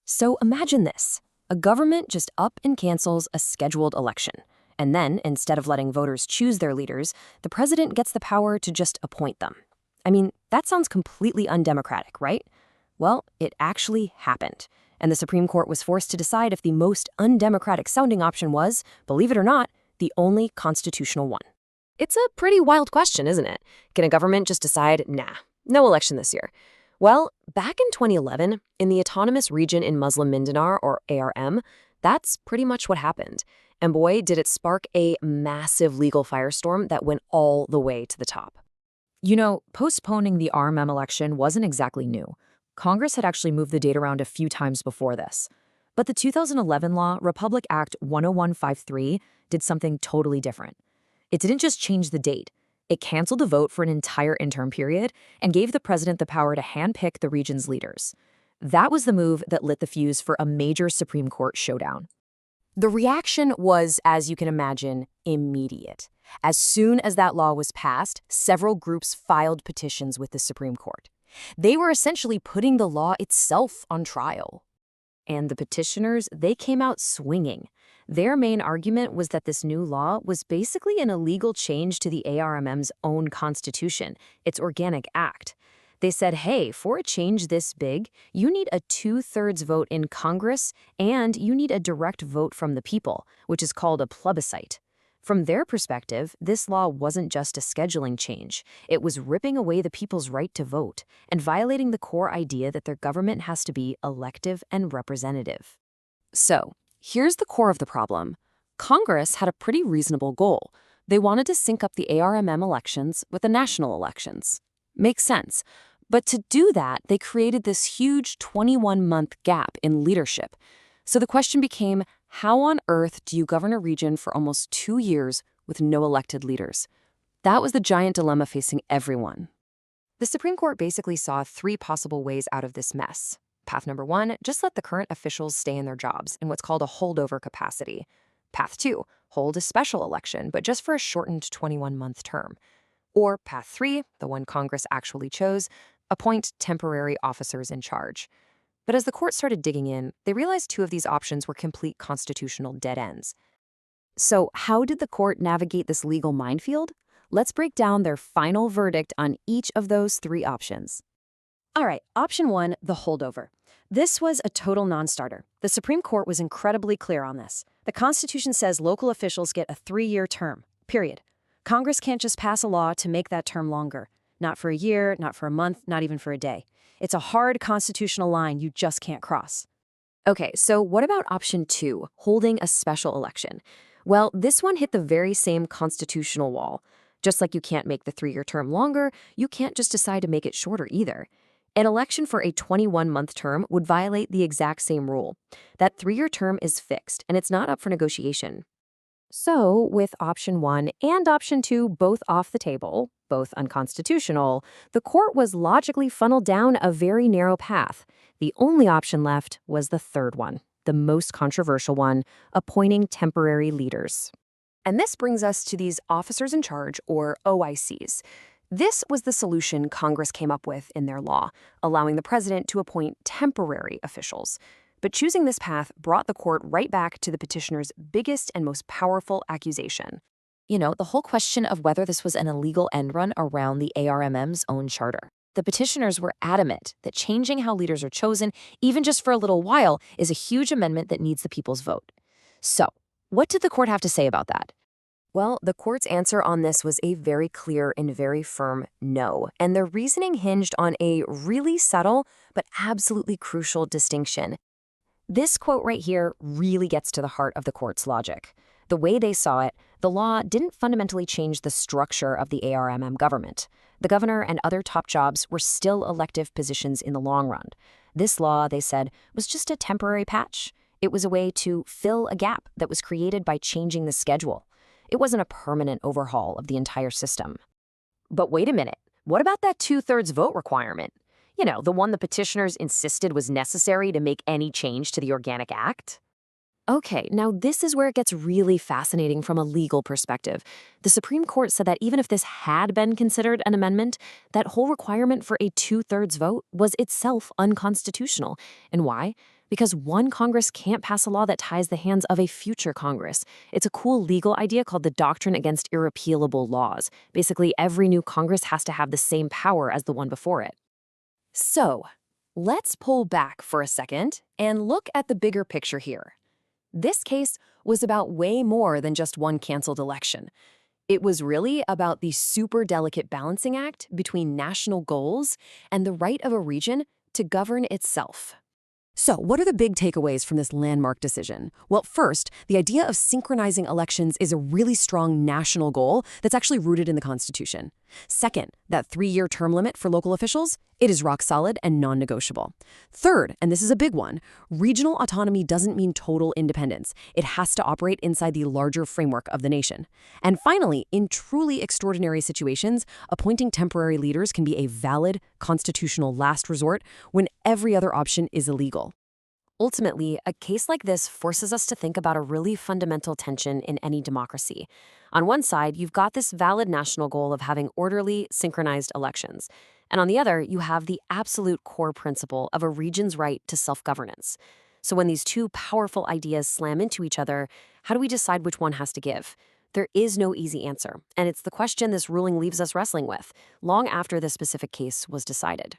So imagine this. A government just up and cancels a scheduled election. And then, instead of letting voters choose their leaders, the president gets the power to just appoint them. I mean, that sounds completely undemocratic, right? Well, it actually happened. And the Supreme Court was forced to decide if the most undemocratic sounding option was, believe it or not, the only constitutional one. It's a pretty wild question, isn't it? Can a government just decide, nah, no election this year? Well, back in 2011, in the Autonomous Region in Muslim Mindanao, or ARM, that's pretty much what happened. And boy, did it spark a massive legal firestorm that went all the way to the top. You know, postponing the RMM election wasn't exactly new. Congress had actually moved the date around a few times before this. But the 2011 law, Republic Act 10153, did something totally different. It didn't just change the date. It canceled the vote for an entire interim period and gave the president the power to handpick the region's leaders. That was the move that lit the fuse for a major Supreme Court showdown. The reaction was, as you can imagine, immediate. As soon as that law was passed, several groups filed petitions with the Supreme Court. They were essentially putting the law itself on trial. And the petitioners, they came out swinging. Their main argument was that this new law was basically an illegal change to the ARMM's own constitution, its organic act. They said, hey, for a change this big, you need a 2/3 vote in Congress and you need a direct vote from the people, which is called a plebiscite. From their perspective, this law wasn't just a scheduling change. It was ripping away the people's right to vote and violating the core idea that their government has to be elective and representative. So, here's the core of the problem. Congress had a pretty reasonable goal. They wanted to sync up the ARMM elections with the national elections. Makes sense. But to do that, they created this huge 21-month gap in leadership. So the question became, how on earth do you govern a region for almost 2 years with no elected leaders? That was the giant dilemma facing everyone. The Supreme Court basically saw 3 possible ways out of this mess. Path number 1, just let the current officials stay in their jobs in what's called a holdover capacity. Path 2, hold a special election, but just for a shortened 21-month term. Or path 3, the one Congress actually chose, appoint temporary officers in charge. But as the court started digging in, they realized 2 of these options were complete constitutional dead ends. So how did the court navigate this legal minefield? Let's break down their final verdict on each of those 3 options. All right, option 1, the holdover. This was a total non-starter. The Supreme Court was incredibly clear on this. The Constitution says local officials get a 3-year term, period. Congress can't just pass a law to make that term longer. Not for a year, not for a month, not even for a day. It's a hard constitutional line you just can't cross. Okay, so what about option 2, holding a special election? Well, this one hit the very same constitutional wall. Just like you can't make the 3-year term longer, you can't just decide to make it shorter either. An election for a 21-month term would violate the exact same rule. That 3-year term is fixed, and it's not up for negotiation. So, with option 1 and option 2 both off the table, both unconstitutional, the court was logically funneled down a very narrow path. The only option left was the third one, the most controversial one, appointing temporary leaders. And this brings us to these officers in charge, or OICs. This was the solution Congress came up with in their law, allowing the president to appoint temporary officials. But choosing this path brought the court right back to the petitioner's biggest and most powerful accusation. You know, the whole question of whether this was an illegal end run around the ARMM's own charter. The petitioners were adamant that changing how leaders are chosen, even just for a little while, is a huge amendment that needs the people's vote. So, what did the court have to say about that? Well, the court's answer on this was a very clear and very firm no, and their reasoning hinged on a really subtle but absolutely crucial distinction. This quote right here really gets to the heart of the court's logic. The way they saw it, the law didn't fundamentally change the structure of the ARMM government. The governor and other top jobs were still elective positions in the long run. This law, they said, was just a temporary patch. It was a way to fill a gap that was created by changing the schedule. It wasn't a permanent overhaul of the entire system. But wait a minute, what about that 2/3 vote requirement? You know, the one the petitioners insisted was necessary to make any change to the Organic Act? Okay, now this is where it gets really fascinating from a legal perspective. The Supreme Court said that even if this had been considered an amendment, that whole requirement for a 2/3 vote was itself unconstitutional. And why? Because one Congress can't pass a law that ties the hands of a future Congress. It's a cool legal idea called the doctrine against irrepealable laws. Basically, every new Congress has to have the same power as the one before it. So, let's pull back for a second and look at the bigger picture here. This case was about way more than just one canceled election. It was really about the super delicate balancing act between national goals and the right of a region to govern itself. So, what are the big takeaways from this landmark decision? Well, first, the idea of synchronizing elections is a really strong national goal that's actually rooted in the Constitution. Second, that 3-year term limit for local officials, it is rock solid and non-negotiable. Third, and this is a big one, regional autonomy doesn't mean total independence. It has to operate inside the larger framework of the nation. And finally, in truly extraordinary situations, appointing temporary leaders can be a valid constitutional last resort when every other option is illegal. Ultimately, a case like this forces us to think about a really fundamental tension in any democracy. On one side, you've got this valid national goal of having orderly, synchronized elections. And on the other, you have the absolute core principle of a region's right to self-governance. So when these two powerful ideas slam into each other, how do we decide which one has to give? There is no easy answer, and it's the question this ruling leaves us wrestling with, long after this specific case was decided.